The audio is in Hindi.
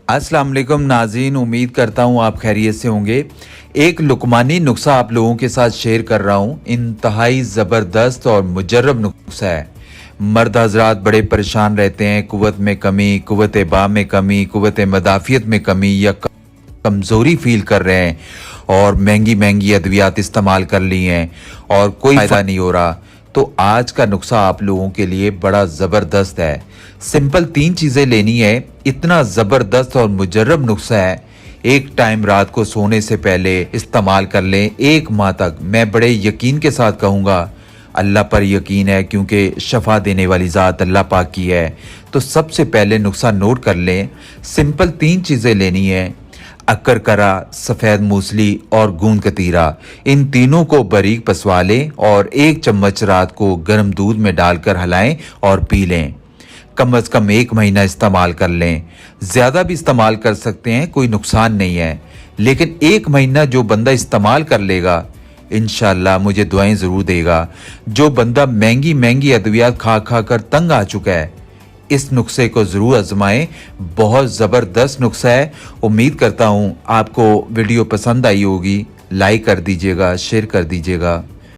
अस्सलाम वालेकुम नाज़रीन, उम्मीद करता हूँ आप खैरियत से होंगे। एक लुकमानी नुस्खा आप लोगों के साथ शेयर कर रहा हूँ। इंतहाई ज़बरदस्त और मुजर्रब नुस्खा है। मर्द हजरात बड़े परेशान रहते हैं, कुव्वत में कमी, कुव्वत बा में कमी, कुव्वत मदाफ़ियत में कमी या कमज़ोरी फील कर रहे हैं और महंगी महंगी अद्वियात इस्तेमाल कर ली हैं और कोई फ़ायदा नहीं हो रहा। तो आज का नुस्खा आप लोगों के लिए बड़ा ज़बरदस्त है। सिंपल 3 चीज़ें लेनी है। इतना ज़बरदस्त और मुजर्रब नुस्खा है, एक टाइम रात को सोने से पहले इस्तेमाल कर लें 1 माह तक। मैं बड़े यकीन के साथ कहूँगा, अल्लाह पर यकीन है क्योंकि शफा देने वाली ज़ात अल्लाह पाक की है। तो सबसे पहले नुस्खा नोट कर लें। सिंपल 3 चीज़ें लेनी है, अक्कर करा, सफ़ेद मूसली और गूंद कतीरा। इन तीनों को बारीक पसवा लें और 1 चम्मच रात को गर्म दूध में डालकर हिलाएं और पी लें। कम अज़ कम 1 महीना इस्तेमाल कर लें। ज़्यादा भी इस्तेमाल कर सकते हैं, कोई नुकसान नहीं है, लेकिन 1 महीना जो बंदा इस्तेमाल कर लेगा इंशाअल्लाह मुझे दुआएं ज़रूर देगा। जो बंदा महंगी महंगी अद्वियात खा खा कर तंग आ चुका है, इस नुस्खे को ज़रूर आजमाएं। बहुत ज़बरदस्त नुस्खा है। उम्मीद करता हूँ आपको वीडियो पसंद आई होगी। लाइक कर दीजिएगा, शेयर कर दीजिएगा।